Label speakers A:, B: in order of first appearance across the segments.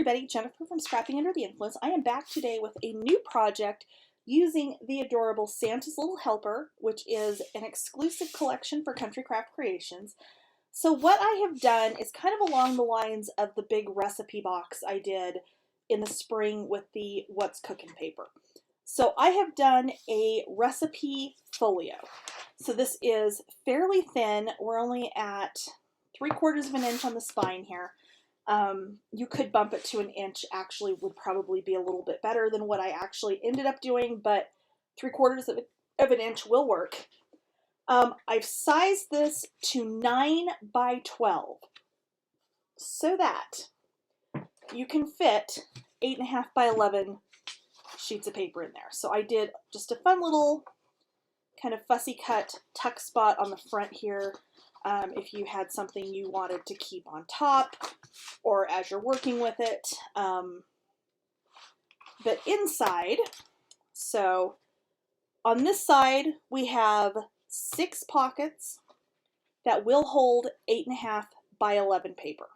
A: everybody, Jennifer from Scrapping Under the Influence. I am back today with a new project using the adorable Santa's Little Helper, which is an exclusive collection for Country Craft Creations. So what I have done is kind of along the lines of the big recipe box I did in the spring with the What's Cooking paper. So I have done a recipe folio. So this is fairly thin. We're only at 3/4 of an inch on the spine here. You could bump it to an inch, actually would probably be a little bit better than what I actually ended up doing, but 3/4 of an inch will work. I've sized this to 9 by 12 so that you can fit 8.5 by 11 sheets of paper in there. So I did just a fun little kind of fussy cut tuck spot on the front here. If you had something you wanted to keep on top or as you're working with it. But inside, so on this side we have 6 pockets that will hold 8.5 by 11 paper.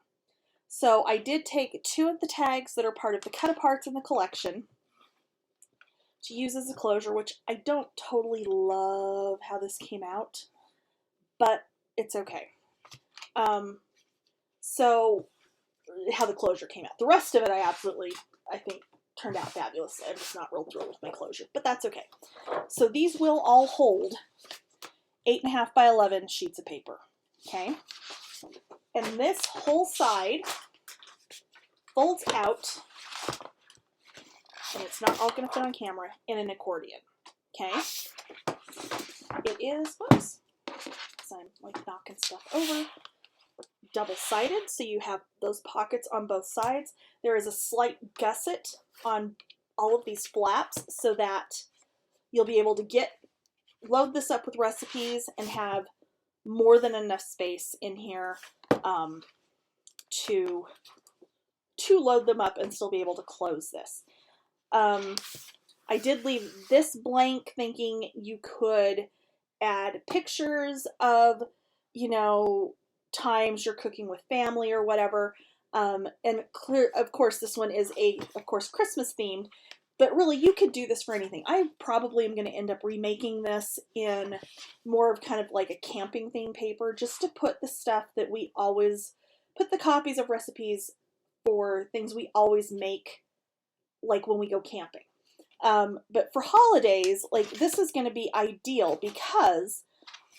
A: So I did take 2 of the tags that are part of the cut-aparts in the collection to use as a closure, which I don't totally love how this came out, but it's okay. So how the closure came out. The rest of it I think turned out fabulous. I'm just not real thrilled with my closure, but that's okay. So these will all hold 8.5 by 11 sheets of paper, okay? And this whole side folds out, and it's not all going to fit on camera, in an accordion, okay? It is, whoops, so I'm like knocking stuff over, double-sided, so you have those pockets on both sides. There is a slight gusset on all of these flaps so that you'll be able to load this up with recipes and have more than enough space in here to load them up and still be able to close this. I did leave this blank thinking you could add pictures of, you know, times you're cooking with family or whatever. And of course, this one is of course, Christmas themed, but really you could do this for anything. I probably am going to end up remaking this in more of kind of like a camping theme paper, just to put the stuff that we always put, the copies of recipes for things we always make, like when we go camping. But for holidays, like, this is going to be ideal because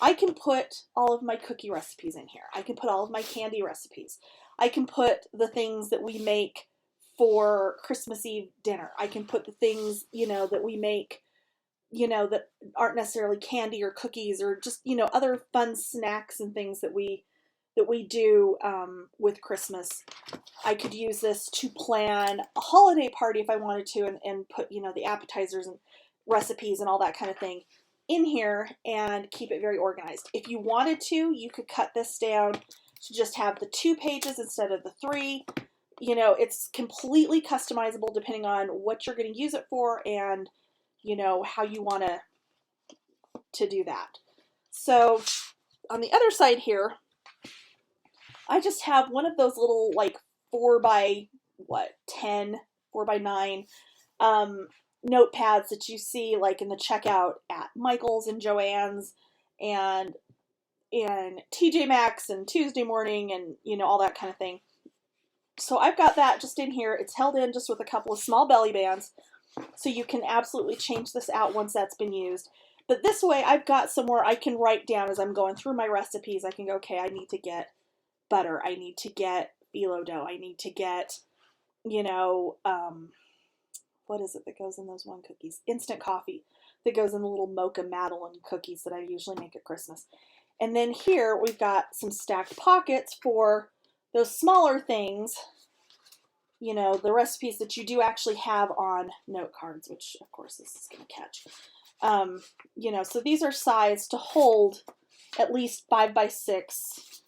A: I can put all of my cookie recipes in here. I can put all of my candy recipes. I can put the things that we make for Christmas Eve dinner. I can put the things, you know, that we make, you know, that aren't necessarily candy or cookies, or just, you know, other fun snacks and things that we do with Christmas. I could use this to plan a holiday party if I wanted to, and put, you know, the appetizers and recipes and all that kind of thing in here and keep it very organized. If you wanted to, you could cut this down to just have the 2 pages instead of the 3. You know, it's completely customizable depending on what you're going to use it for and, you know, how you want to do that. So on the other side here, I just have one of those little, like, 4 by 9 notepads that you see like in the checkout at Michael's and Joann's and TJ Maxx and Tuesday Morning, and, you know, all that kind of thing. So I've got that just in here. It's held in just with a couple of small belly bands, so you can absolutely change this out once that's been used. But this way I've got somewhere I can write down as I'm going through my recipes. I can go, okay, I need to get butter, I need to get phyllo dough, I need to get, you know, what is it that goes in those one cookies? Instant coffee that goes in the little mocha Madeline cookies that I usually make at Christmas. And then here we've got some stacked pockets for those smaller things, you know, the recipes that you do actually have on note cards, which of course this is going to catch. You know, so these are sized to hold at least 5 by 6,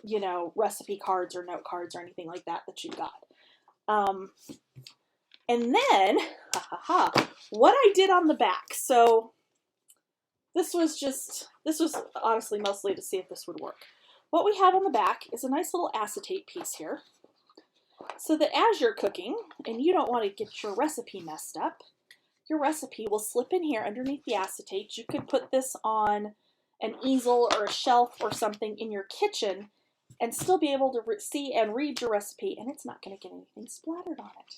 A: you know, recipe cards or note cards or anything like that you've got. And then, what I did on the back. So this was honestly mostly to see if this would work. What we have on the back is a nice little acetate piece here. so that as you're cooking and you don't want to get your recipe messed up, your recipe will slip in here underneath the acetate. You could put this on an easel or a shelf or something in your kitchen and still be able to see and read your recipe, and it's not going to get anything splattered on it.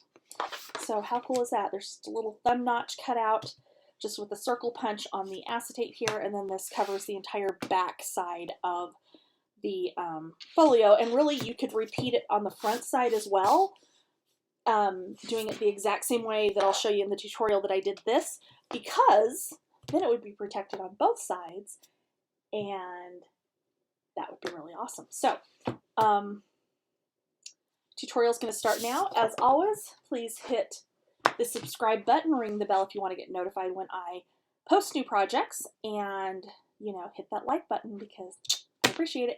A: So how cool is that? There's just a little thumb notch cut out just with a circle punch on the acetate here, and then this covers the entire back side of the folio, and really you could repeat it on the front side as well, doing it the exact same way that I'll show you in the tutorial that I did this, because then it would be protected on both sides, and that would be really awesome. So tutorial is going to start now. As always, please hit the subscribe button, ring the bell if you want to get notified when I post new projects, and hit that like button because I appreciate it.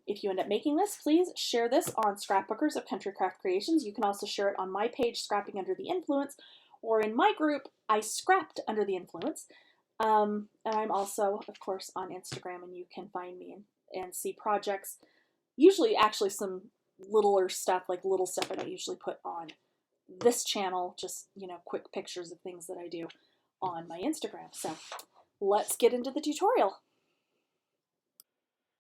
A: If you end up making this, please share this on Scrapbookers of Country Craft Creations. You can also share it on my page, Scrapping Under the Influence, or in my group, I Scrapped Under the Influence. And I'm also, of course, on Instagram, and you can find me and see projects. Usually, actually, some littler stuff, like little stuff I don't usually put on this channel, just, quick pictures of things that I do on my Instagram. So let's get into the tutorial.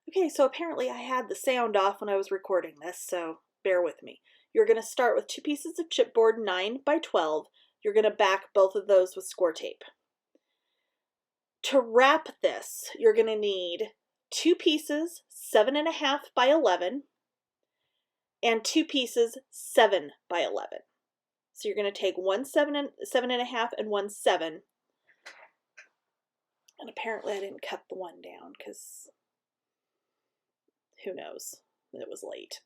A: Okay, so apparently I had the sound off when I was recording this, so bear with me. You're going to start with 2 pieces of chipboard 9 by 12. You're going to back both of those with score tape. To wrap this, you're going to need 2 pieces 7.5 by 11 and 2 pieces 7 by 11. So you're going to take 1 7.5 and 1 7. And apparently I didn't cut the one down because who knows? It was late.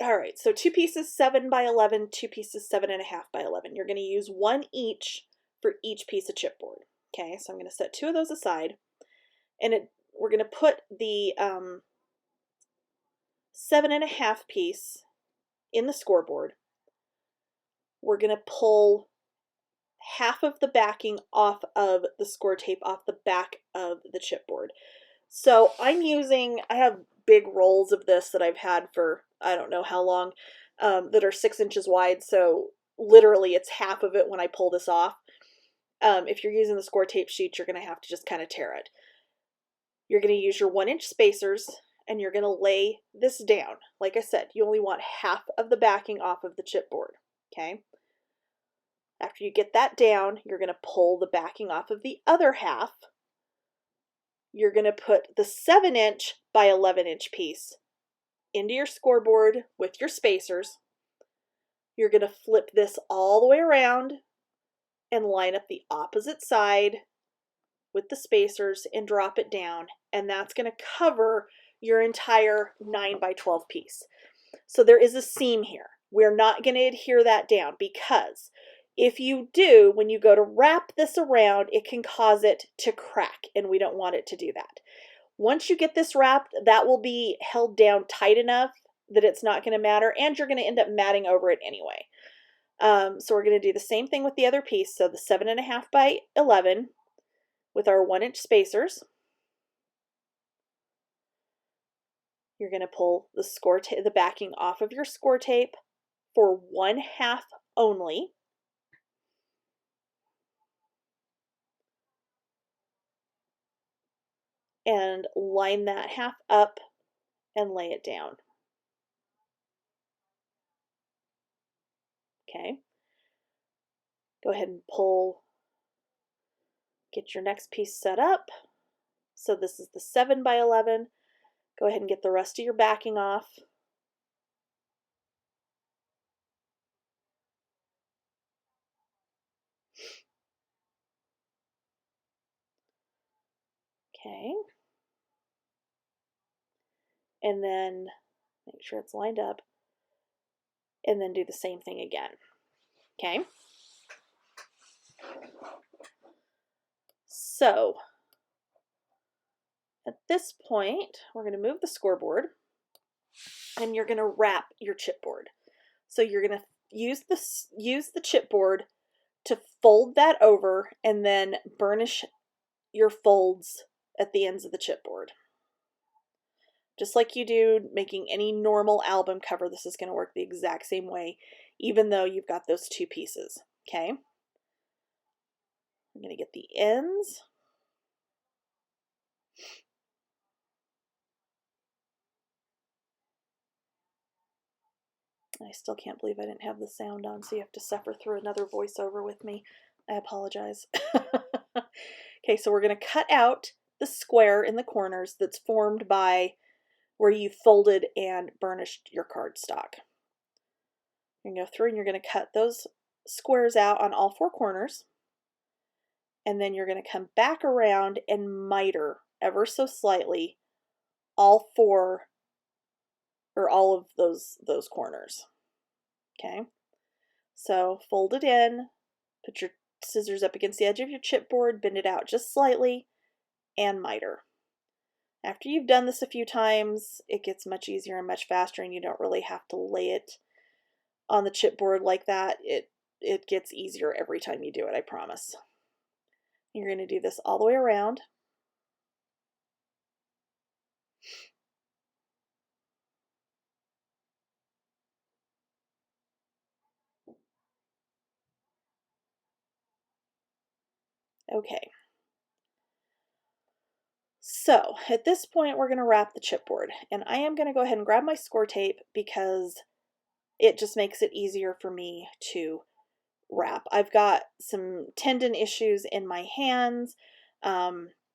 A: All right, so 2 pieces 7 by 11, 2 pieces 7.5 by 11. You're going to use 1 each for each piece of chipboard. Okay, so I'm going to set 2 of those aside, and we're going to put the 7.5 piece in the scoreboard. We're going to pull half of the backing off of the score tape off the back of the chipboard. So I have big rolls of this that I've had for I don't know how long, that are 6 inches wide, so literally it's half of it when I pull this off. If you're using the score tape sheet, you're going to have to just kind of tear it. You're going to use your 1-inch spacers, and you're going to lay this down. Like I said, you only want half of the backing off of the chipboard, okay? After you get that down, you're going to pull the backing off of the other half. You're going to put the 7-inch by 11-inch piece into your scoreboard with your spacers. You're going to flip this all the way around and line up the opposite side with the spacers and drop it down, and that's going to cover your entire 9 by 12 piece. So there is a seam here. We're not going to adhere that down, because if you do, when you go to wrap this around, it can cause it to crack, and we don't want it to do that. Once you get this wrapped, that will be held down tight enough that it's not going to matter, and you're going to end up matting over it anyway. So we're going to do the same thing with the other piece. So the 7.5 by 11 with our 1-inch spacers. You're going to pull the backing off of your score tape for 1/2 only. And line that half up and lay it down. Okay. Go ahead and get your next piece set up. So this is the 7 by 11. Go ahead and get the rest of your backing off. Okay. And then make sure it's lined up. And then do the same thing again. Okay. So at this point, we're going to move the scoreboard, and you're going to wrap your chipboard. So you're going to use the chipboard to fold that over, and then burnish your folds at the ends of the chipboard. Just like you do making any normal album cover, this is going to work the exact same way, even though you've got those two pieces. Okay, I'm going to get the ends. I still can't believe I didn't have the sound on, so you have to suffer through another voiceover with me. I apologize. Okay, so we're going to cut out the square in the corners that's formed by where you folded and burnished your cardstock. You're going to go through and you're going to cut those squares out on all four corners. And then you're going to come back around and miter ever so slightly all four or all of those corners. Okay, so fold it in, put your scissors up against the edge of your chipboard, bend it out just slightly, and miter. After you've done this a few times, it gets much easier and much faster, and you don't really have to lay it on the chipboard like that. It gets easier every time you do it, I promise. You're going to do this all the way around. Okay. So at this point, we're going to wrap the chipboard, and I am going to go ahead and grab my score tape because it just makes it easier for me to wrap. I've got some tendon issues in my hands,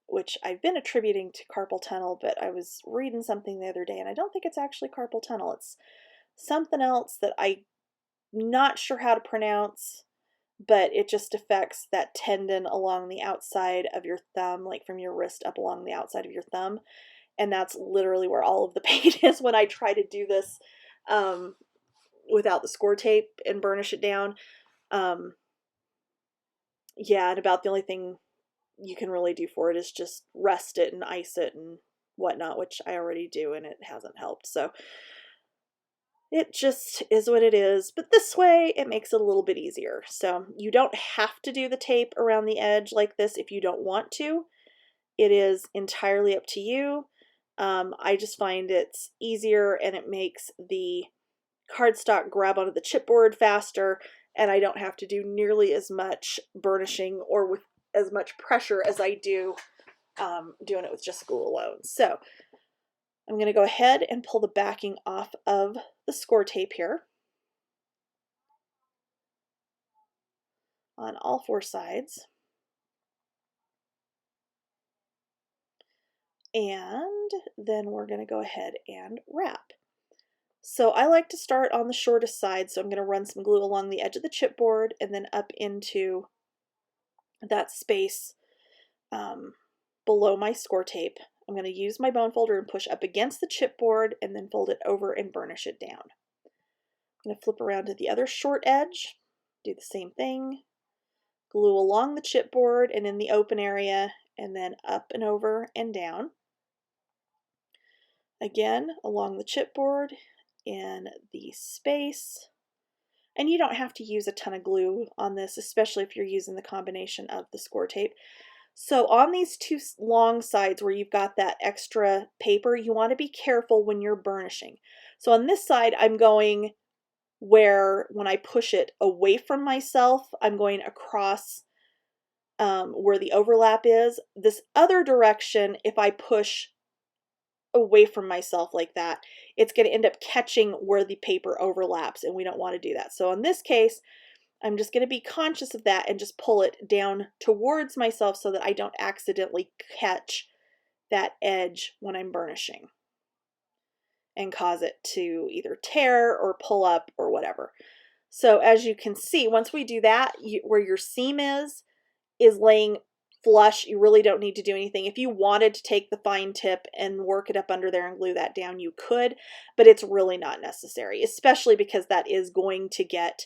A: which I've been attributing to carpal tunnel, but I was reading something the other day, and I don't think it's actually carpal tunnel. It's something else that I'm not sure how to pronounce, but it just affects that tendon along the outside of your thumb, like from your wrist up along the outside of your thumb. And that's literally where all of the pain is when I try to do this without the score tape and burnish it down. Yeah, and about the only thing you can really do for it is just rest it and ice it and whatnot, which I already do, and it hasn't helped. So it just is what it is, but this way it makes it a little bit easier. So you don't have to do the tape around the edge like this if you don't want to. It is entirely up to you. I just find it's easier and it makes the cardstock grab onto the chipboard faster, and I don't have to do nearly as much burnishing or with as much pressure as I do doing it with just glue alone. So I'm going to go ahead and pull the backing off of the score tape here on all four sides. And then we're going to go ahead and wrap. So I like to start on the shortest side, so I'm going to run some glue along the edge of the chipboard and then up into that space below my score tape. I'm going to use my bone folder and push up against the chipboard and then fold it over and burnish it down. I'm going to flip around to the other short edge, do the same thing, glue along the chipboard and in the open area, and then up and over and down. Again, along the chipboard in the space. And you don't have to use a ton of glue on this, especially if you're using the combination of the score tape. So on these two long sides where you've got that extra paper, you want to be careful when you're burnishing. So on this side, I'm going where when I push it away from myself, I'm going across where the overlap is. This other direction, if I push away from myself like that, it's going to end up catching where the paper overlaps, and we don't want to do that. So in this case, I'm just going to be conscious of that and just pull it down towards myself so that I don't accidentally catch that edge when I'm burnishing and cause it to either tear or pull up or whatever. So as you can see, once we do that, where your seam is laying flush. You really don't need to do anything. If you wanted to take the fine tip and work it up under there and glue that down, you could, but it's really not necessary, especially because that is going to get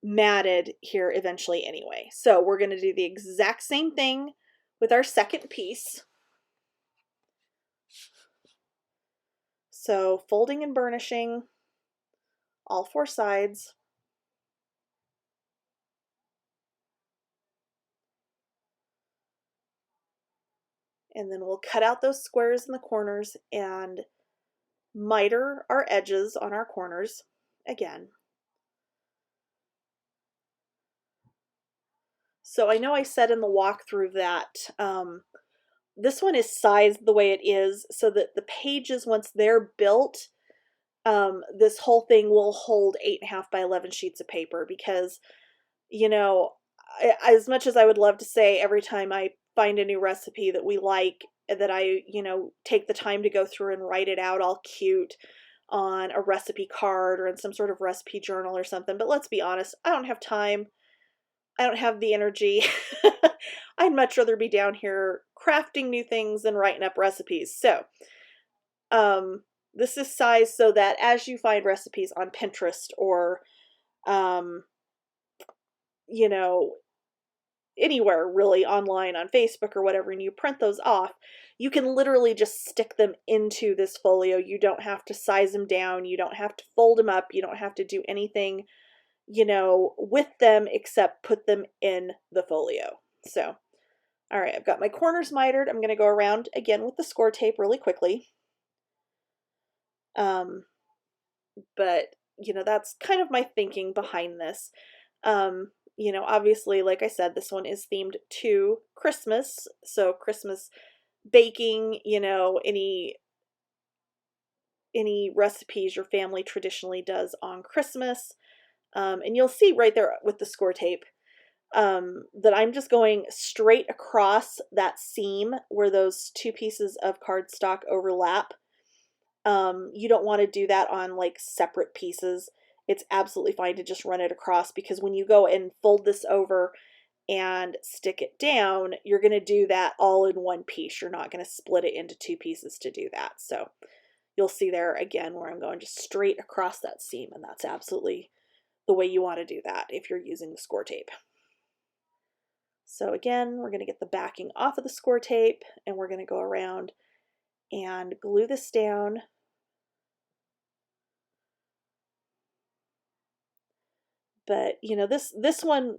A: matted here eventually anyway. So we're going to do the exact same thing with our second piece. So folding and burnishing all four sides. And then we'll cut out those squares in the corners and miter our edges on our corners again. So I know I said in the walkthrough that this one is sized the way it is so that the pages, once they're built, this whole thing will hold 8.5 by 11 sheets of paper because, you know, as much as I would love to say every time I find a new recipe that we like, that I, take the time to go through and write it out all cute on a recipe card or in some sort of recipe journal or something. But let's be honest, I don't have time. I don't have the energy. I'd much rather be down here crafting new things than writing up recipes. So, this is sized so that as you find recipes on Pinterest or, um, you know, anywhere really online on Facebook or whatever, and you print those off, you can literally just stick them into this folio. You don't have to size them down. You don't have to fold them up. You don't have to do anything, with them except put them in the folio. So, all right, I've got my corners mitered. I'm going to go around again with the score tape really quickly. But, that's kind of my thinking behind this. Obviously, like I said, this one is themed to Christmas. So Christmas baking, any recipes your family traditionally does on Christmas. And you'll see right there with the score tape that I'm just going straight across that seam where those two pieces of cardstock overlap. You don't want to do that on like separate pieces. It's absolutely fine to just run it across because when you go and fold this over and stick it down, you're going to do that all in one piece. You're not going to split it into two pieces to do that. So you'll see there again where I'm going just straight across that seam, and that's absolutely the way you want to do that if you're using the score tape. So again, we're going to get the backing off of the score tape and we're going to go around and glue this down. But, this one,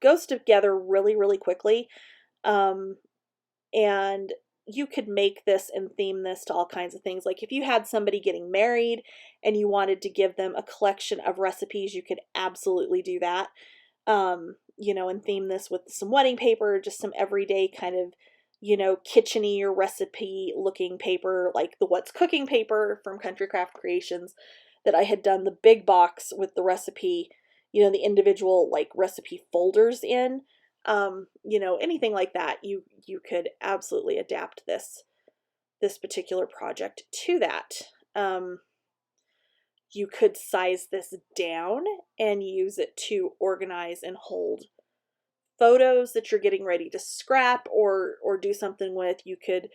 A: goes together really, really quickly. And you could make this and theme this to all kinds of things. Like if you had somebody getting married and you wanted to give them a collection of recipes, you could absolutely do that. And theme this with some wedding paper, just some everyday kind of, kitchen-y or recipe looking paper, like the What's Cooking paper from Country Craft Creations that I had done the big box with the recipe, the individual like recipe folders in. Anything like that, you could absolutely adapt this particular project to that. You could size this down and use it to organize and hold photos that you're getting ready to scrap or do something with. You could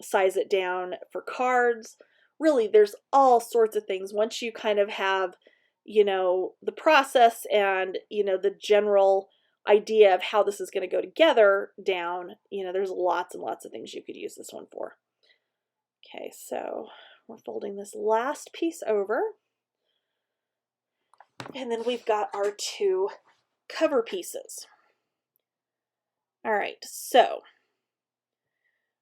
A: size it down for cards. Really, there's all sorts of things. Once you kind of have, the process and, the general idea of how this is going to go together down, there's lots and lots of things you could use this one for. Okay, so we're folding this last piece over. And then we've got our two cover pieces. All right, so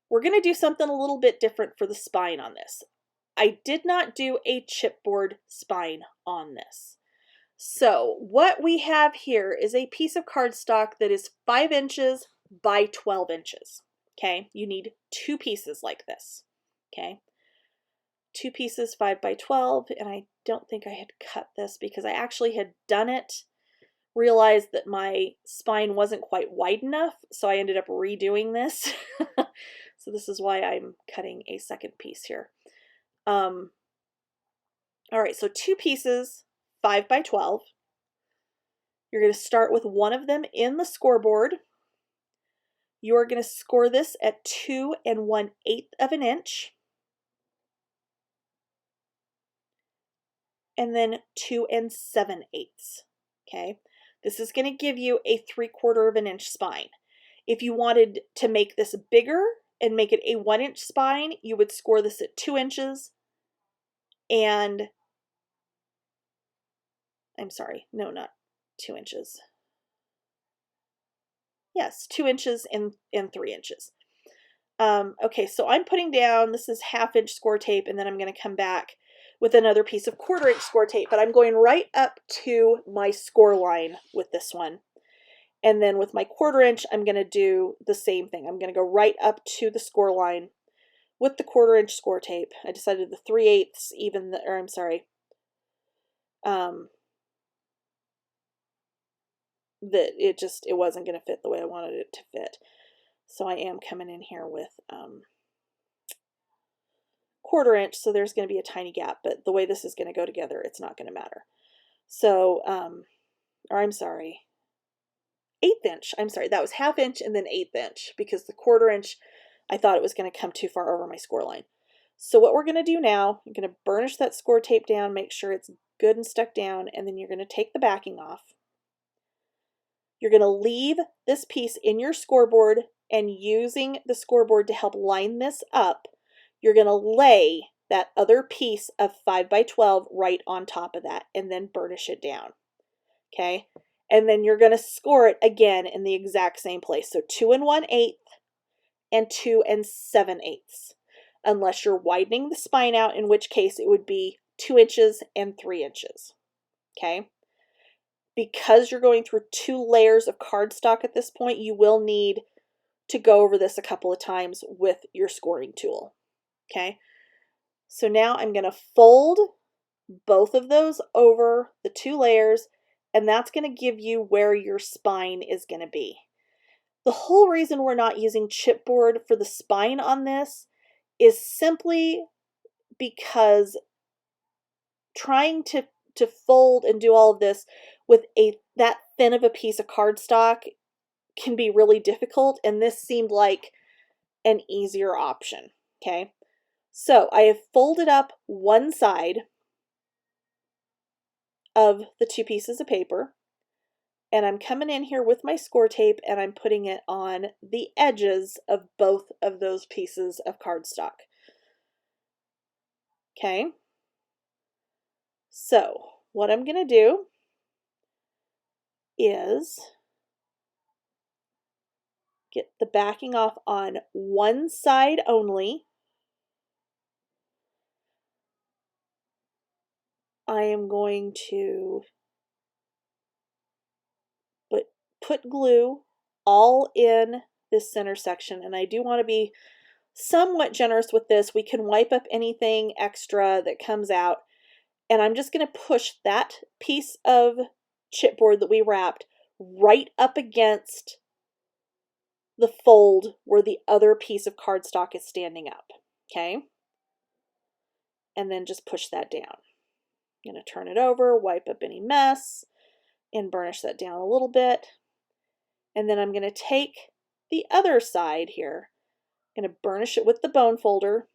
A: we're going to do something a little bit different for the spine on this. I did not do a chipboard spine on this. So what we have here is a piece of cardstock that is 5 inches by 12 inches. Okay, you need two pieces like this. Okay, two pieces 5 by 12, and I don't think I had cut this because I actually had done it, realized that my spine wasn't quite wide enough, so I ended up redoing this. So this is why I'm cutting a second piece here. All right, so two pieces, 5 by 12. You're going to start with one of them in the scoreboard. You're going to score this at 2 1/8 of an inch. And then 2 7/8. Okay, this is going to give you a 3/4 of an inch spine. If you wanted to make this bigger and make it a 1 inch spine, you would score this at 2 inches and, I'm sorry, no, not 2 inches. Yes, 2 inches and 3 inches. Okay, so I'm putting down, this is 1/2 inch score tape, and then I'm going to come back with another piece of 1/4 inch score tape, but I'm going right up to my score line with this one. And then with my 1/4 inch, I'm going to do the same thing. I'm going to go right up to the score line with the 1/4 inch score tape. I decided the 3/8 even, or I'm sorry, that it wasn't going to fit the way I wanted it to fit. So I am coming in here with 1/4 inch, so there's going to be a tiny gap, but the way this is going to go together, it's not going to matter. So, or I'm sorry, 1/8 inch. I'm sorry, that was 1/2 inch and then 1/8 inch, because the 1/4 inch, I thought it was going to come too far over my score line. So what we're going to do now, I'm going to burnish that score tape down, make sure it's good and stuck down, and then you're going to take the backing off. You're going to leave this piece in your scoreboard, and using the scoreboard to help line this up, you're going to lay that other piece of 5x12 right on top of that and then burnish it down. Okay? And then you're going to score it again in the exact same place. So 2 1/8 and 2 7/8, unless you're widening the spine out, in which case it would be 2 inches and 3 inches. Okay? Because you're going through 2 layers of cardstock at this point, you will need to go over this a couple of times with your scoring tool. Okay, so now I'm going to fold both of those over the 2 layers, and that's going to give you where your spine is going to be. The whole reason we're not using chipboard for the spine on this is simply because trying to fold and do all of this with that thin of a piece of cardstock can be really difficult, and this seemed like an easier option. Okay, so I have folded up one side of the 2 pieces of paper, and I'm coming in here with my score tape and I'm putting it on the edges of both of those pieces of cardstock. Okay, so what I'm going to do is get the backing off on one side only. I am going to put glue all in this center section, and I do want to be somewhat generous with this. We can wipe up anything extra that comes out, and I'm just going to push that piece of chipboard that we wrapped right up against the fold where the other piece of cardstock is standing up. Okay, and then just push that down. I'm going to turn it over, wipe up any mess, and burnish that down a little bit. And then I'm going to take the other side here, I'm going to burnish it with the bone folder,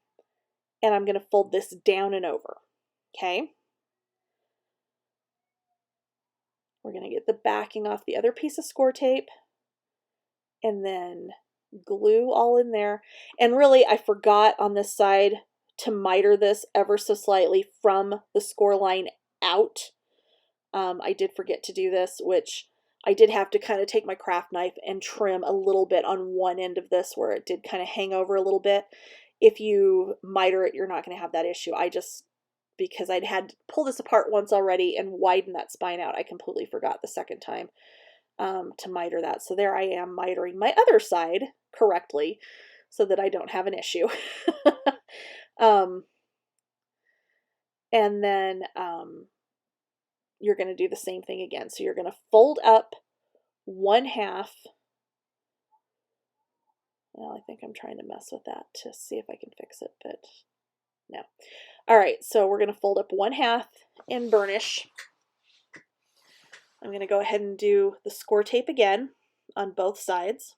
A: and I'm going to fold this down and over. Okay, we're going to get the backing off the other piece of score tape and then glue all in there. And really, I forgot on this side to miter this ever so slightly from the score line out. I did forget to do this, which I did have to kind of take my craft knife and trim a little bit on one end of this where it did kind of hang over a little bit. If you miter it, you're not going to have that issue. Because I'd had to pull this apart once already and widen that spine out, I completely forgot the second time to miter that. So there I am mitering my other side correctly so that I don't have an issue. And then you're going to do the same thing again. So you're going to fold up 1/2. Well, I think I'm trying to mess with that to see if I can fix it, but no. All right, so we're going to fold up 1/2 and burnish. I'm going to go ahead and do the score tape again on both sides.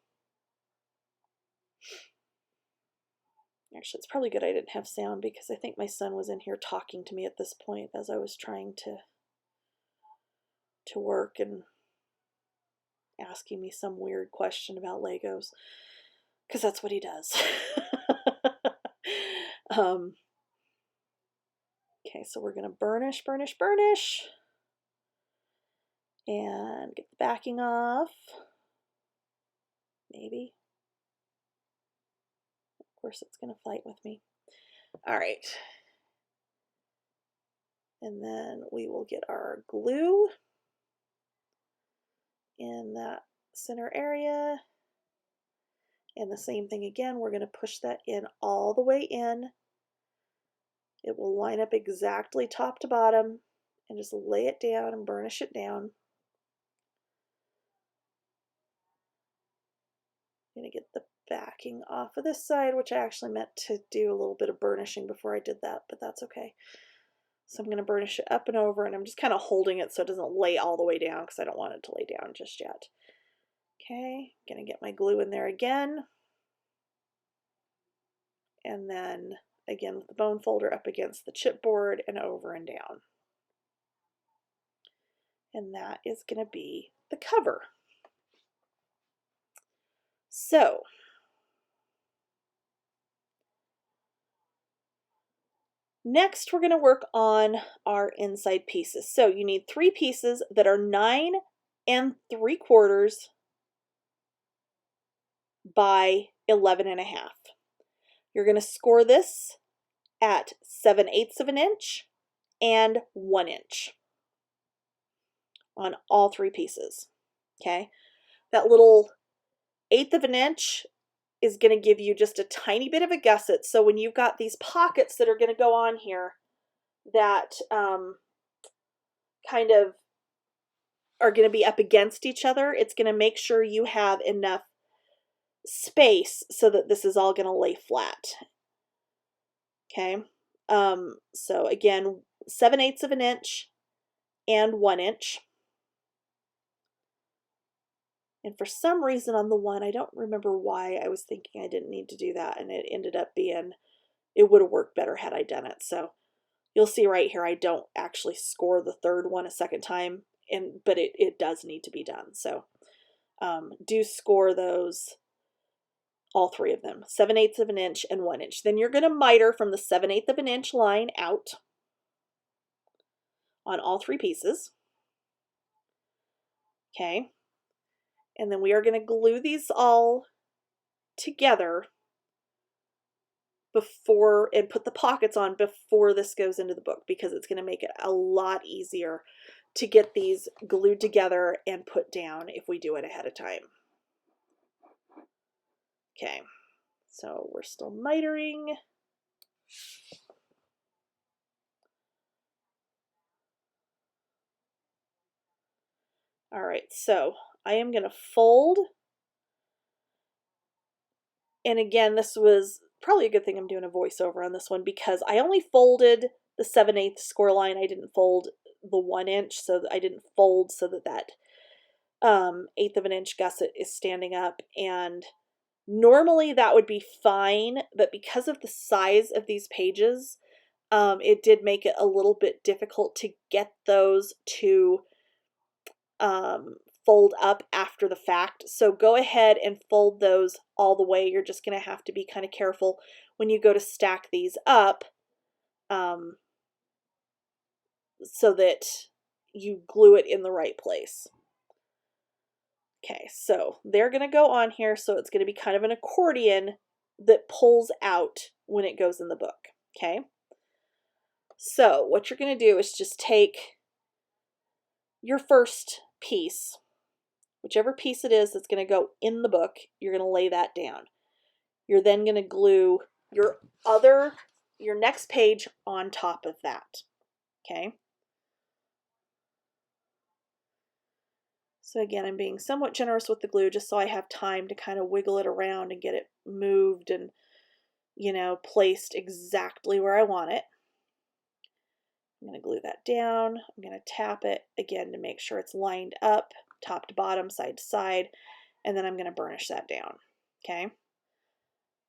A: Actually, it's probably good I didn't have sound because I think my son was in here talking to me at this point as I was trying to work and asking me some weird question about Legos, because that's what he does. Okay, so we're going to burnish, burnish, burnish, and get the backing off, maybe. course, it's going to fight with me. All right. And then we will get our glue in that center area. And the same thing again, we're going to push that in all the way in. It will line up exactly top to bottom, and just lay it down and burnish it down. I'm going to get the backing off of this side, which I actually meant to do a little bit of burnishing before I did that, but that's okay. So I'm going to burnish it up and over, and I'm just kind of holding it so it doesn't lay all the way down because I don't want it to lay down just yet. Okay, I'm going to get my glue in there again. And then again with the bone folder up against the chipboard and over and down. And that is going to be the cover. So next we're going to work on our inside pieces. So you need 3 pieces that are 9 3/4 by 11.5. You're going to score this at 7/8 of an inch and 1 inch on all 3 pieces. Okay, that little 1/8 of an inch is going to give you just a tiny bit of a gusset. So when you've got these pockets that are going to go on here that kind of are going to be up against each other, it's going to make sure you have enough space so that this is all going to lay flat. Okay, so again, 7/8 of an inch and 1 inch. And for some reason on the one, I don't remember why I was thinking I didn't need to do that, and it ended up being, it would have worked better had I done it. So you'll see right here, I don't actually score the third one a second time, but it does need to be done. So do score those, all 3 of them, 7/8 of an inch and 1 inch. Then you're going to miter from the 7/8 of an inch line out on all 3 pieces. Okay. And then we are going to glue these all together before, and put the pockets on before this goes into the book, because it's going to make it a lot easier to get these glued together and put down if we do it ahead of time. Okay, so we're still mitering. All right, so I am going to fold. And again, this was probably a good thing I'm doing a voiceover on this one, because I only folded the 7/8 score line. I didn't fold the 1 inch, so I didn't fold so that that 1/8 of an inch gusset is standing up. And normally that would be fine, but because of the size of these pages, it did make it a little bit difficult to get those to fold up after the fact. So go ahead and fold those all the way. You're just going to have to be kind of careful when you go to stack these up, so that you glue it in the right place. Okay, so they're going to go on here, so it's going to be kind of an accordion that pulls out when it goes in the book. Okay, so what you're going to do is just take your first piece, whichever piece it is that's going to go in the book, you're going to lay that down. You're then going to glue your next page on top of that. Okay. So again, I'm being somewhat generous with the glue just so I have time to kind of wiggle it around and get it moved and, you know, placed exactly where I want it. I'm going to glue that down. I'm going to tap it again to make sure it's lined up, top to bottom, side to side, and then I'm going to burnish that down. Okay.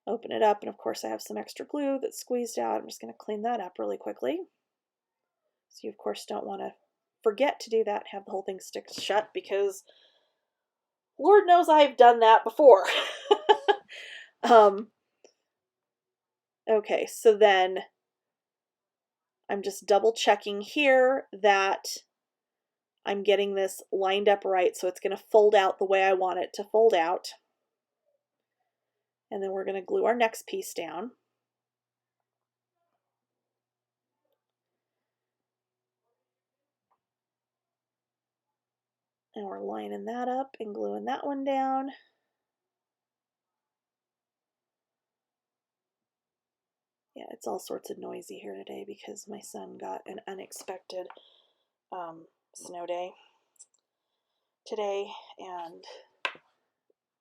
A: Open it up, and of course I have some extra glue that's squeezed out. I'm just going to clean that up really quickly. So you of course don't want to forget to do that, have the whole thing stick shut, because Lord knows I've done that before. Okay, so then I'm just double checking here that I'm getting this lined up right, so it's going to fold out the way I want it to fold out. And then we're going to glue our next piece down. And we're lining that up and gluing that one down. Yeah, it's all sorts of noisy here today because my son got an unexpected snow day today, and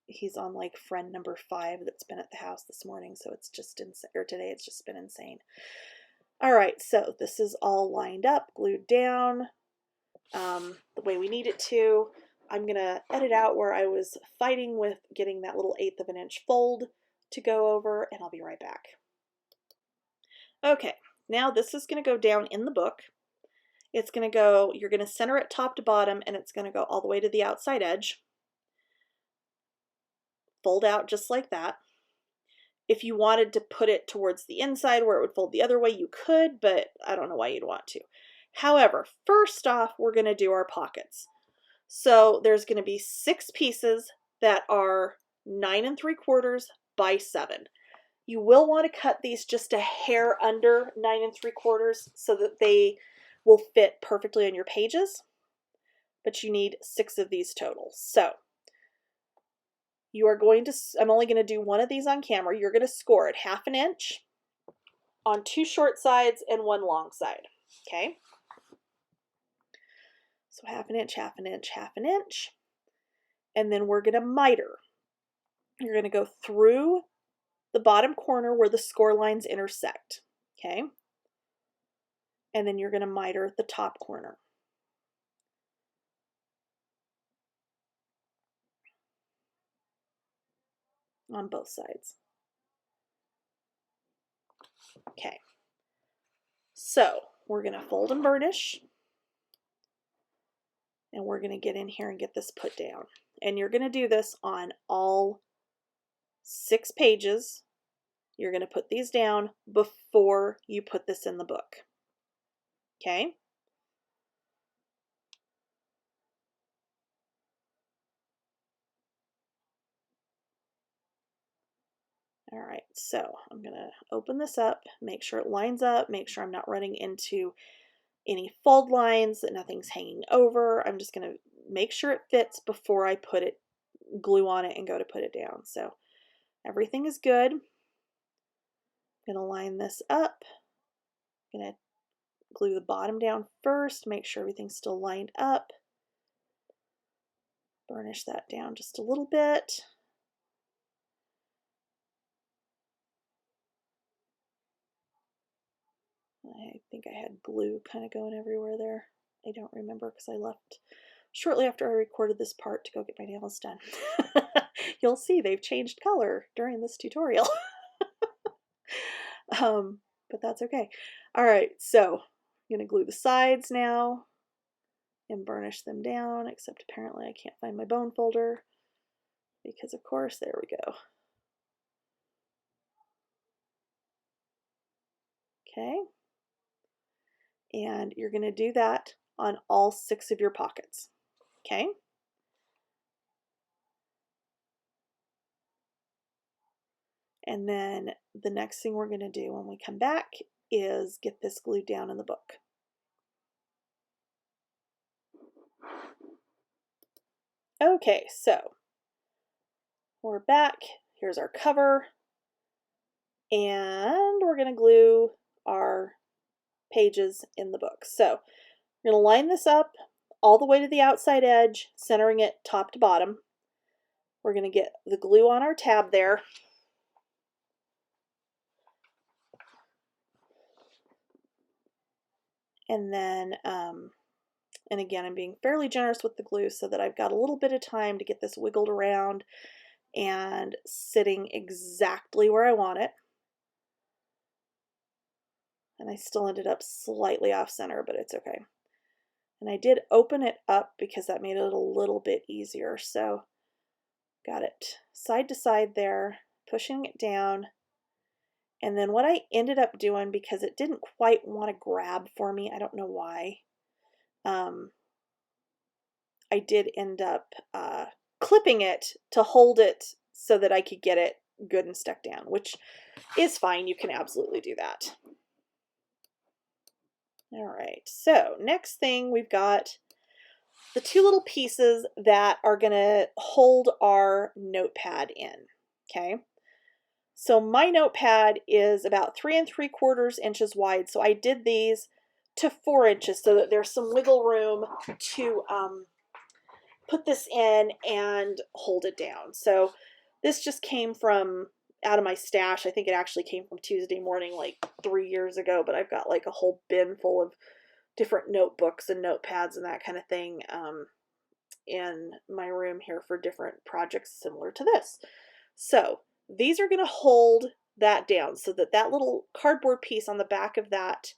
A: he's on like friend number 5 that's been at the house this morning, so it's just insane, or today it's just been insane. All right, so this is all lined up, glued down the way we need it to. I'm gonna edit out where I was fighting with getting that little 1/8 of an inch fold to go over, and I'll be right back. Okay, now this is gonna go down in the book. It's gonna go, you're gonna center it top to bottom, and it's gonna go all the way to the outside edge. Fold out just like that. If you wanted to put it towards the inside where it would fold the other way, you could, but I don't know why you'd want to. However, first off, we're going to do our pockets. So there's going to be 6 pieces that are 9 3/4 by 7. You will want to cut these just a hair under 9 3/4 so that they will fit perfectly on your pages, but you need 6 of these total. So you are going to, I'm only going to do one of these on camera. You're going to score it 1/2 inch on 2 short sides and 1 long side. Okay. So 1/2 inch, 1/2 inch, 1/2 inch. And then we're going to miter. You're going to go through the bottom corner where the score lines intersect. Okay. And then you're going to miter the top corner. On both sides. Okay. So we're going to fold and burnish. And we're going to get in here and get this put down. And you're going to do this on all 6 pages. You're going to put these down before you put this in the book. Okay? All right, so I'm going to open this up, make sure it lines up, make sure I'm not running into any fold lines, that nothing's hanging over. I'm just going to make sure it fits before I put it, glue on it and go to put it down. So everything is good. I'm going to line this up. I'm going to glue the bottom down first, make sure everything's still lined up. Burnish that down just a little bit. I think I had glue kind of going everywhere there. I don't remember because I left shortly after I recorded this part to go get my nails done. You'll see they've changed color during this tutorial. But that's okay. All right, so I'm going to glue the sides now and burnish them down, except apparently I can't find my bone folder because, of course, there we go. Okay. And you're going to do that on all 6 of your pockets. Okay. And then the next thing we're going to do when we come back is get this glued down in the book. Okay, so we're back. Here's our cover. And we're going to glue our pages in the book. So we're going to line this up all the way to the outside edge, centering it top to bottom. We're going to get the glue on our tab there. And then, and again, I'm being fairly generous with the glue so that I've got a little bit of time to get this wiggled around and sitting exactly where I want it. And I still ended up slightly off center, but it's okay. And I did open it up because that made it a little bit easier. So got it side to side there, pushing it down. And then what I ended up doing, because it didn't quite want to grab for me, I don't know why, I did end up clipping it to hold it so that I could get it good and stuck down, which is fine. You can absolutely do that. All right, so next thing we've got the two little pieces that are going to hold our notepad in, okay? So my notepad is about 3 3/4 inches wide, so I did these to 4 inches so that there's some wiggle room to put this in and hold it down. So this just came from out of my stash. I think it actually came from Tuesday Morning like 3 years ago, but I've got like a whole bin full of different notebooks and notepads and that kind of thing in my room here for different projects similar to this. So these are going to hold that down so that that little cardboard piece on the back of that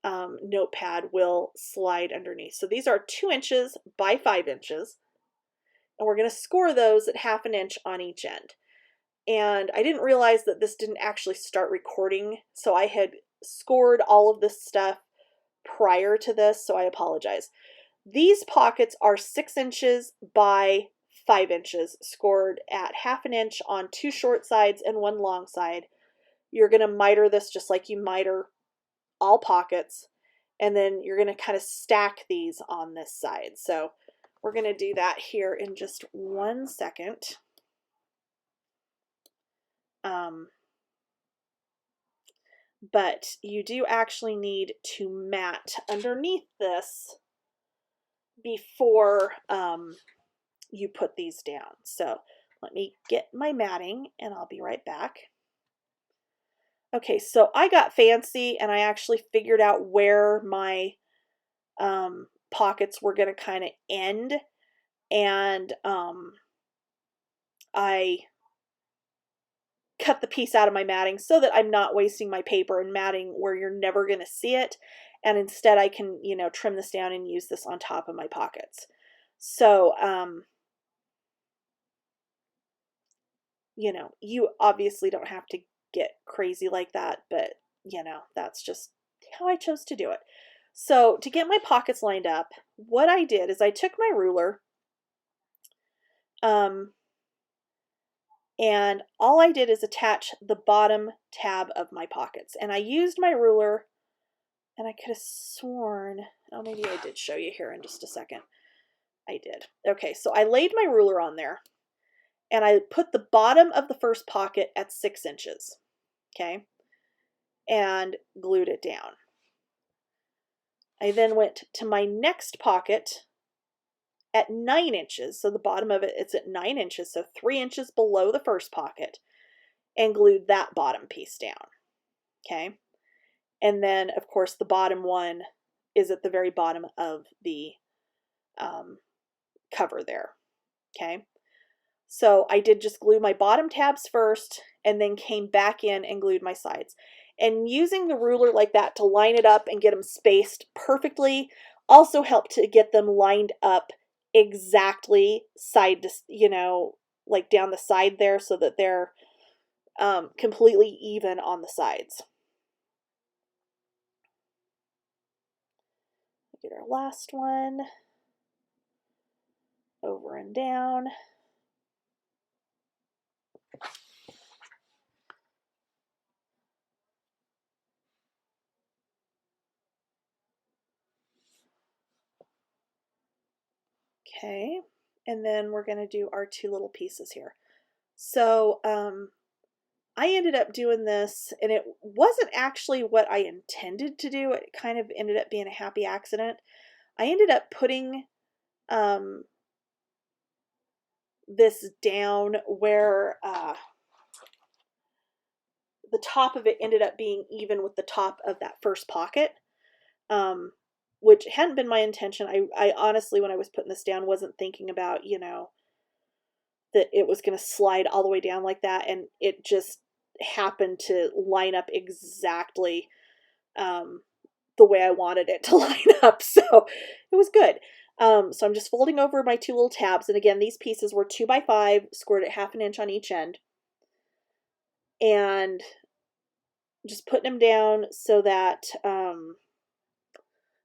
A: notepad will slide underneath. So these are 2 inches by 5 inches, and we're going to score those at 1/2 inch on each end. And I didn't realize that this didn't actually start recording, so I had scored all of this stuff prior to this, so I apologize. These pockets are 6 inches by 5 inches, scored at 1/2 inch on 2 short sides and 1 long side. You're going to miter this just like you miter all pockets, and then you're going to kind of stack these on this side. So we're going to do that here in just 1 second. But you do actually need to mat underneath this before you put these down. So let me get my matting and I'll be right back. Okay, so I got fancy and I actually figured out where my pockets were going to kind of end, and I cut the piece out of my matting so that I'm not wasting my paper and matting where you're never going to see it, and instead I can, you know, trim this down and use this on top of my pockets. So you know, you obviously don't have to get crazy like that, but you know, that's just how I chose to do it. So to get my pockets lined up, what I did is I took my ruler and all I did is attach the bottom tab of my pockets, and I used my ruler, and I could have sworn, oh, maybe I did show you here in just a second. I did. Okay, so I laid my ruler on there and I put the bottom of the first pocket at 6 inches, okay, and glued it down. I then went to my next pocket at 9 inches, so the bottom of it, it's at 9 inches, so 3 inches below the first pocket, and glued that bottom piece down, okay? And then, of course, the bottom one is at the very bottom of the cover there, okay? So I did just glue my bottom tabs first, and then came back in and glued my sides. And using the ruler like that to line it up and get them spaced perfectly also helped to get them lined up exactly side to, you know, like down the side there, so that they're completely even on the sides. Get our last one over and down. Okay, and then we're going to do our 2 little pieces here. So I ended up doing this, and it wasn't actually what I intended to do. It kind of ended up being a happy accident. I ended up putting this down where the top of it ended up being even with the top of that first pocket, which hadn't been my intention. I honestly, when I was putting this down, wasn't thinking about, you know, that it was going to slide all the way down like that, and it just happened to line up exactly the way I wanted it to line up, so it was good. So I'm just folding over my 2 little tabs, and again, these pieces were 2 by 5, scored at 1/2 inch on each end, and just putting them down so that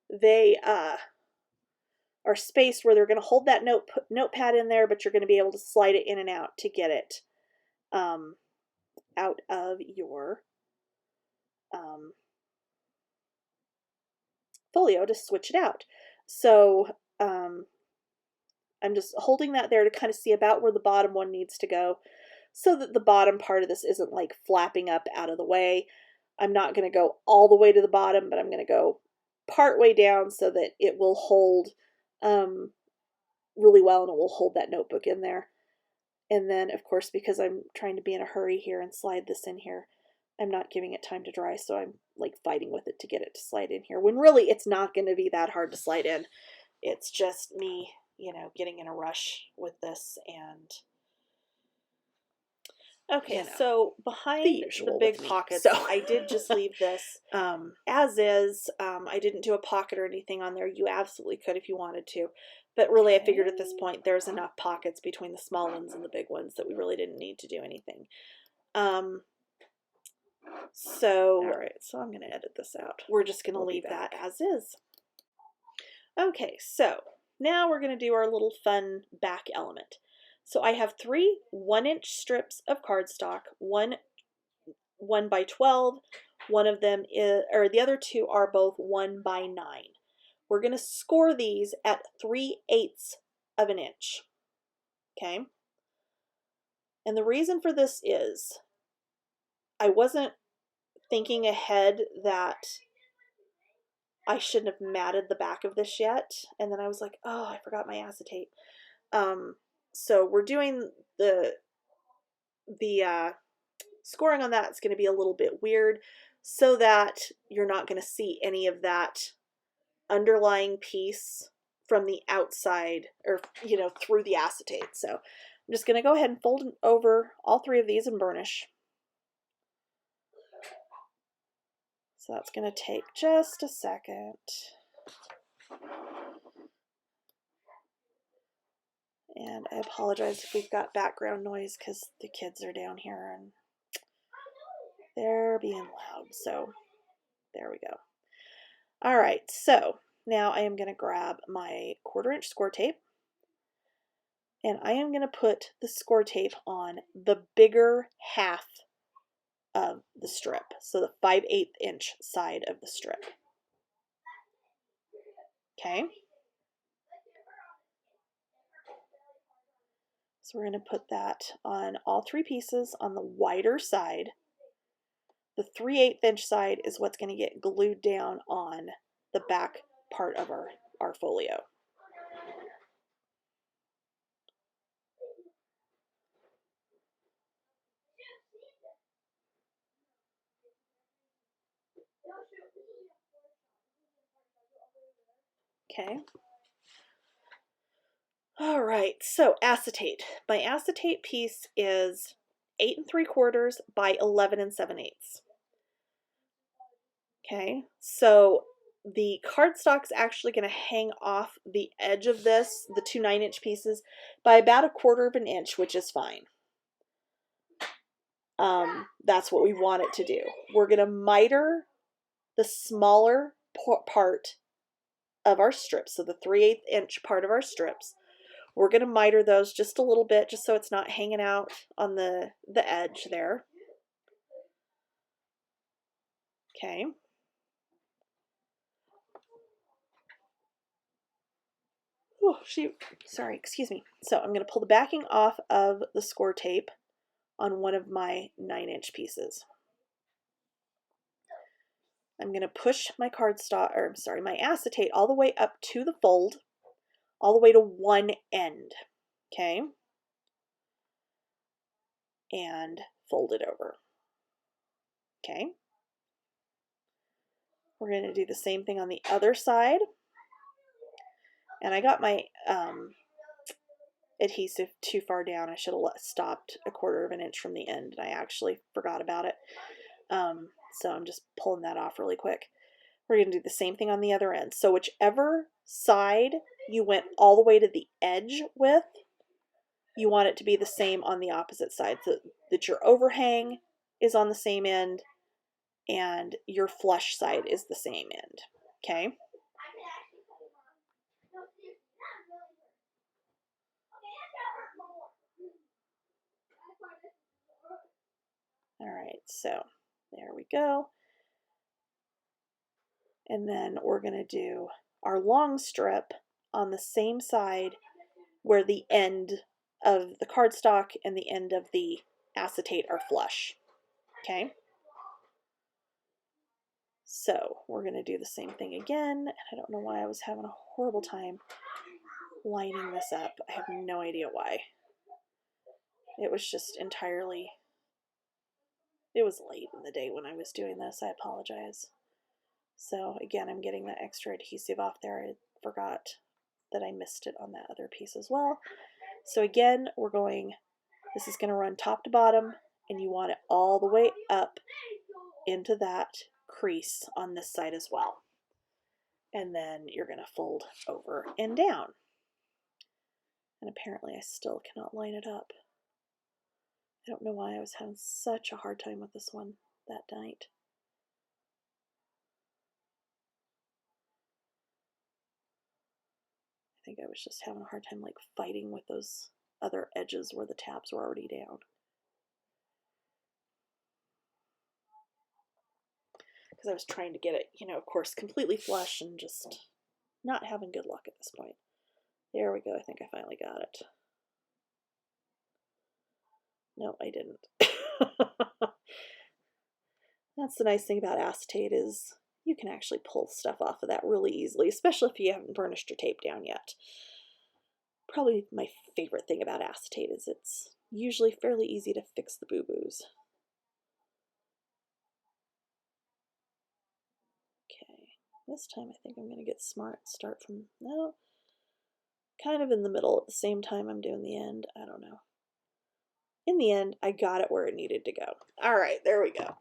A: they are spaced where they're going to hold that notepad in there, but you're going to be able to slide it in and out to get it out of your folio to switch it out. So I'm just holding that there to kind of see about where the bottom one needs to go so that the bottom part of this isn't like flapping up out of the way. I'm not going to go all the way to the bottom, but I'm going to go part way down so that it will hold really well and it will hold that notebook in there. And then, of course, because I'm trying to be in a hurry here and slide this in here, I'm not giving it time to dry, so I'm like fighting with it to get it to slide in here, when really it's not going to be that hard to slide in. It's just me, you know, getting in a rush with this. And okay, so behind the big pockets, so I did just leave this as is. I didn't do a pocket or anything on there. You absolutely could if you wanted to. But really, I figured at this point there's enough pockets between the small ones and the big ones that we really didn't need to do anything. So, all right, so I'm going to edit this out. We're just going to leave that as is. Okay, so now we're going to do our little fun back element. So I have 3 1-inch strips of cardstock, one by 12. One of them is, or the other 2 are both 1 by 9. We're going to score these at 3/8 of an inch. Okay. And the reason for this is I wasn't thinking ahead that I shouldn't have matted the back of this yet. And then I was like, oh, I forgot my acetate. So we're doing the scoring on that is going to be a little bit weird so that you're not going to see any of that underlying piece from the outside, or, you know, through the acetate. So I'm just going to go ahead and fold over all 3 of these and burnish. So that's going to take just a second. And I apologize if we've got background noise because the kids are down here and they're being loud. So there we go. All right, so now I am going to grab my 1/4-inch score tape and I am going to put the score tape on the bigger half of the strip, so the 5/8 inch side of the strip. Okay. So we're going to put that on all 3 pieces on the wider side. The 3/8 inch side is what's going to get glued down on the back part of our folio. Okay. All right, so acetate. My acetate piece is 8 3/4 by 11 7/8. Okay, so the cardstock's actually going to hang off the edge of this, the 2 9-inch pieces, by about 1/4 of an inch, which is fine. That's what we want it to do. We're going to miter the smaller part of our strips, so the 3/8 inch part of our strips. We're going to miter those just a little bit, just so it's not hanging out on the edge there. Okay. Oh, shoot. Sorry, excuse me. So I'm going to pull the backing off of the score tape on one of my 9-inch pieces. I'm going to push my my acetate all the way up to the fold, all the way to one end. Okay. And fold it over. Okay. We're going to do the same thing on the other side. And I got my adhesive too far down. I should have stopped 1/4 of an inch from the end, and I actually forgot about it. So I'm just pulling that off really quick. We're going to do the same thing on the other end. So whichever side you went all the way to the edge with, you want it to be the same on the opposite side, so that your overhang is on the same end and your flush side is the same end. Okay. All right, so there we go. And then we're going to do our long strip on the same side where the end of the cardstock and the end of the acetate are flush. Okay? So we're going to do the same thing again. I don't know why I was having a horrible time lining this up. I have no idea why. It was just entirely, it was late in the day when I was doing this. I apologize. So again, I'm getting that extra adhesive off there. I forgot that I missed it on that other piece as well. So again, we're going, this is going to run top to bottom, and you want it all the way up into that crease on this side as well. And then you're going to fold over and down. And apparently I still cannot line it up. I don't know why I was having such a hard time with this one that night. I think I was just having a hard time like fighting with those other edges where the tabs were already down. Because I was trying to get it, you know, of course, completely flush and just not having good luck at this point. There we go. I think I finally got it. No, I didn't. That's the nice thing about acetate is you can actually pull stuff off of that really easily, especially if you haven't burnished your tape down yet. Probably my favorite thing about acetate is it's usually fairly easy to fix the boo-boos. Okay, this time I think I'm going to get smart, start from, no, kind of in the middle at the same time I'm doing the end. I don't know. In the end, I got it where it needed to go. All right, there we go.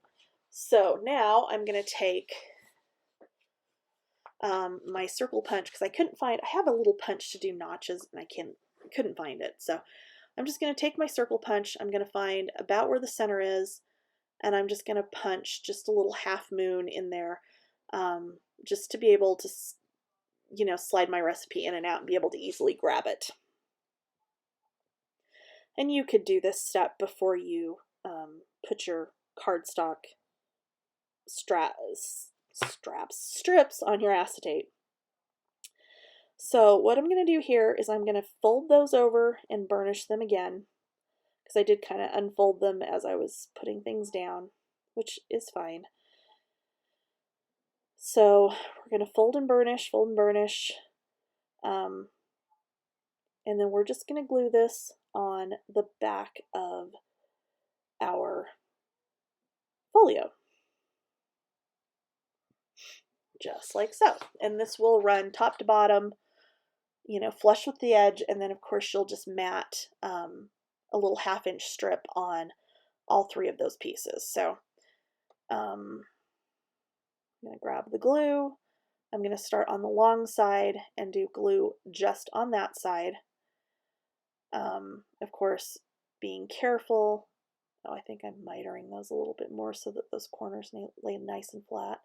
A: So now I'm going to take my circle punch, because I couldn't find, I have a little punch to do notches and I couldn't find it. So I'm just going to take my circle punch. I'm going to find about where the center is, and I'm just going to punch just a little half moon in there, just to be able to, you know, slide my recipe in and out and be able to easily grab it. And you could do this step before you put your cardstock strips on your acetate. So what I'm going to do here is I'm going to fold those over and burnish them again, because I did kind of unfold them as I was putting things down, which is fine. So we're going to fold and burnish, and then we're just going to glue this on the back of our folio. Just like so. And this will run top to bottom, you know, flush with the edge, and then of course you'll just mat a little 1/2-inch strip on all 3 of those pieces. So I'm going to grab the glue. I'm going to start on the long side and do glue just on that side. Of course, being careful. Oh, I think I'm mitering those a little bit more so that those corners lay nice and flat.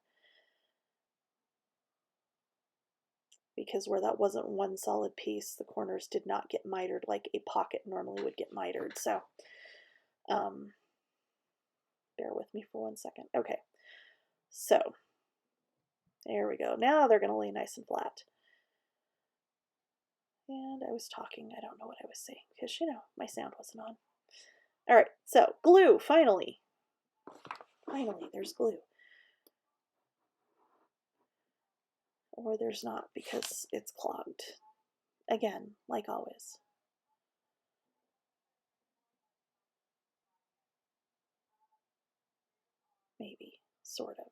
A: Because where that wasn't one solid piece, the corners did not get mitered like a pocket normally would get mitered. So bear with me for 1 second. Okay, so there we go. Now they're going to lay nice and flat. And I was talking, I don't know what I was saying, because, you know, my sound wasn't on. All right, so glue, finally. Finally, there's glue. Or there's not, because it's clogged. Again, like always. Maybe, sort of.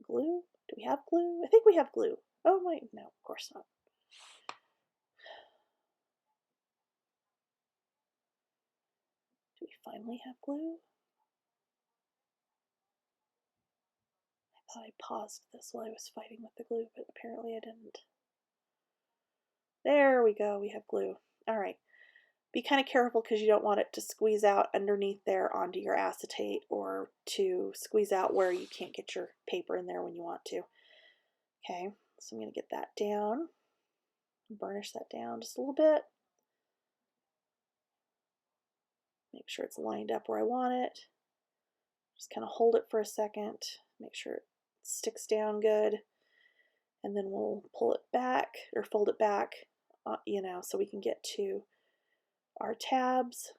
A: Glue? Do we have glue? I think we have glue. Oh, wait, no, of course not. Do we finally have glue? I thought I paused this while I was fighting with the glue, but apparently I didn't. There we go, we have glue. All right. Be kind of careful because you don't want it to squeeze out underneath there onto your acetate, or to squeeze out where you can't get your paper in there when you want to. Okay, so I'm going to get that down, burnish that down just a little bit. Make sure it's lined up where I want it. Just kind of hold it for a second, make sure it sticks down good, and then we'll pull it back or fold it back, you know, so we can get to our tabs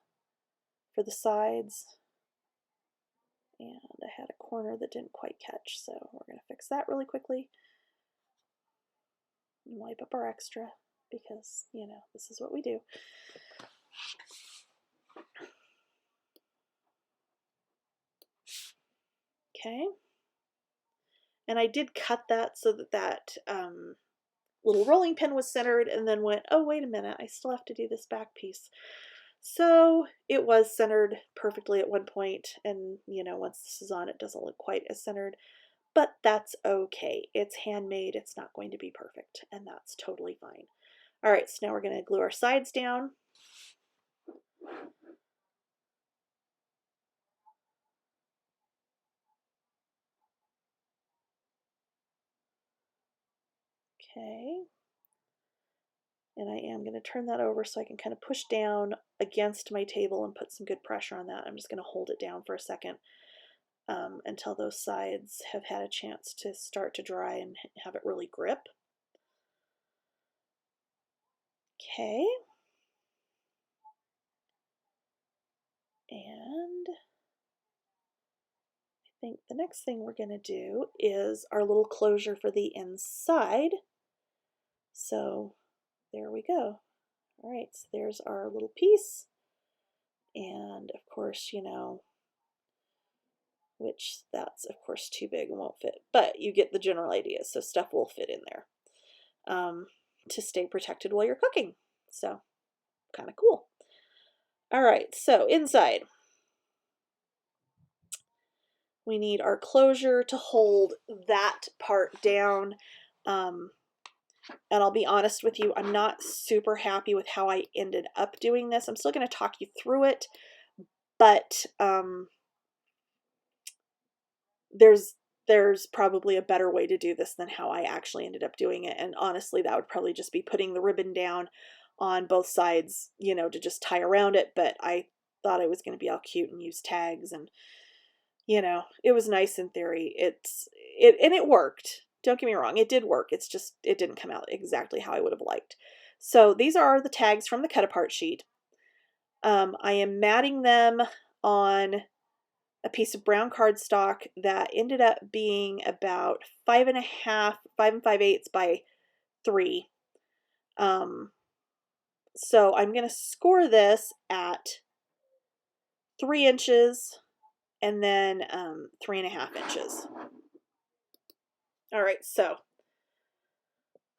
A: for the sides. And I had a corner that didn't quite catch, so we're going to fix that really quickly. And wipe up our extra because, you know, this is what we do. Okay. And I did cut that so that that little rolling pin was centered, and then went, oh, wait a minute, I still have to do this back piece. So it was centered perfectly at one point, and you know, once this is on, it doesn't look quite as centered, but that's okay. It's handmade, it's not going to be perfect, and that's totally fine. All right, so now we're going to glue our sides down. Okay. And I am going to turn that over so I can kind of push down against my table and put some good pressure on that. I'm just going to hold it down for a second until those sides have had a chance to start to dry and have it really grip. Okay. And I think the next thing we're going to do is our little closure for the inside. So there we go. All right, so there's our little piece. And of course, you know, which that's of course too big and won't fit, but you get the general idea. So stuff will fit in there to stay protected while you're cooking. So kind of cool. All right, so inside we need our closure to hold that part down. And I'll be honest with you, I'm not super happy with how I ended up doing this. I'm still going to talk you through it, but there's probably a better way to do this than how I actually ended up doing it. And honestly, that would probably just be putting the ribbon down on both sides, you know, to just tie around it. But I thought I was going to be all cute and use tags, and you know, it was nice in theory. It worked. Don't get me wrong, it did work. It's just it didn't come out exactly how I would have liked. So these are the tags from the cut apart sheet. I am matting them on a piece of brown cardstock that ended up being about 5 5/8 by 3. So I'm going to score this at 3 inches and then 3.5 inches. All right, so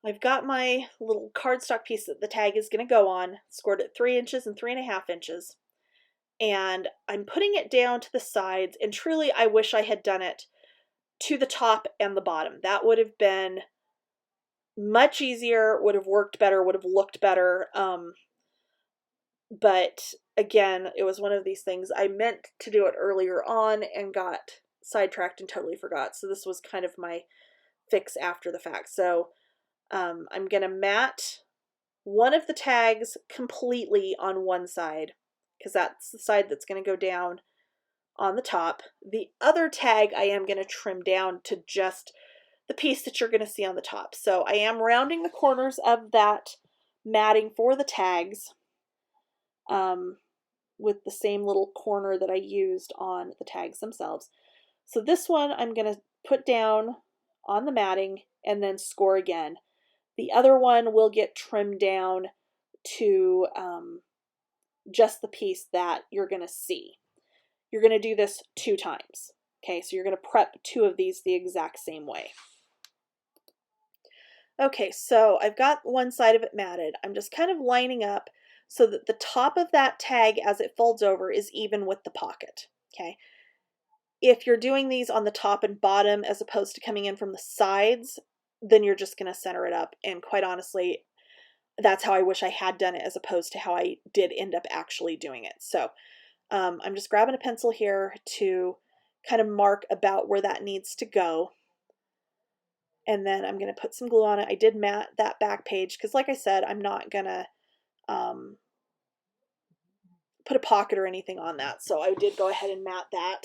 A: I've got my little cardstock piece that the tag is going to go on, scored at 3 inches and 3.5 inches. And I'm putting it down to the sides, and truly I wish I had done it to the top and the bottom. That would have been much easier, would have worked better, would have looked better. But again, it was one of these things I meant to do it earlier on and got sidetracked and totally forgot. So this was kind of my fix after the fact. So I'm going to mat one of the tags completely on one side, because that's the side that's going to go down on the top. The other tag I am going to trim down to just the piece that you're going to see on the top. So I am rounding the corners of that matting for the tags with the same little corner that I used on the tags themselves. So this one I'm going to put down on the matting and then score again. The other one will get trimmed down to just the piece that you're going to see. You're going to do this 2 times. Okay, so you're going to prep 2 of these the exact same way. Okay, so I've got one side of it matted. I'm just kind of lining up so that the top of that tag as it folds over is even with the pocket. Okay. If you're doing these on the top and bottom as opposed to coming in from the sides, then you're just going to center it up. And quite honestly, that's how I wish I had done it as opposed to how I did end up actually doing it. So I'm just grabbing a pencil here to kind of mark about where that needs to go. And then I'm going to put some glue on it. I did mat that back page because like I said, I'm not going to put a pocket or anything on that. So I did go ahead and mat that.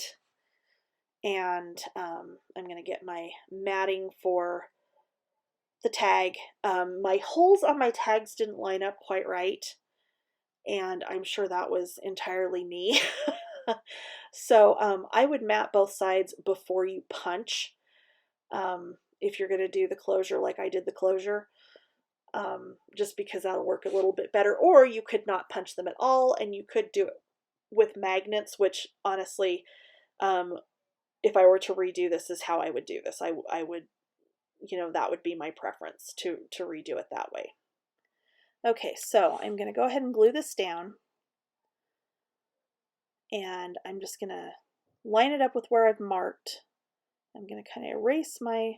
A: And I'm going to get my matting for the tag. My holes on my tags didn't line up quite right, and I'm sure that was entirely me. So I would mat both sides before you punch, if you're going to do the closure like I did the closure, just because that'll work a little bit better. Or you could not punch them at all, and you could do it with magnets, which honestly, if I were to redo this, is how I would do this. I would, that would be my preference, to redo it that way. Okay, so I'm going to go ahead and glue this down. And I'm just going to line it up with where I've marked. I'm going to kind of erase my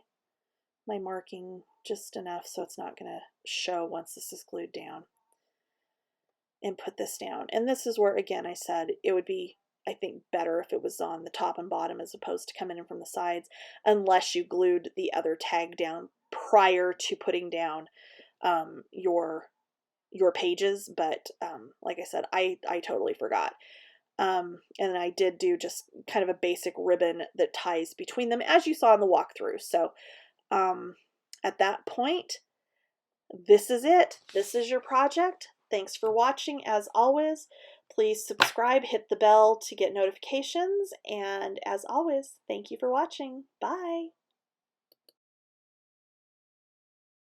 A: marking just enough so it's not going to show once this is glued down. And put this down. And this is where, again, I said it would be, I think, better if it was on the top and bottom as opposed to coming in from the sides, unless you glued the other tag down prior to putting down your pages. But like I said, I totally forgot. And I did do just kind of a basic ribbon that ties between them, as you saw in the walkthrough. So at that point, this is it. This is your project. Thanks for watching. As always, please subscribe, hit the bell to get notifications. And as always, thank you for watching. Bye.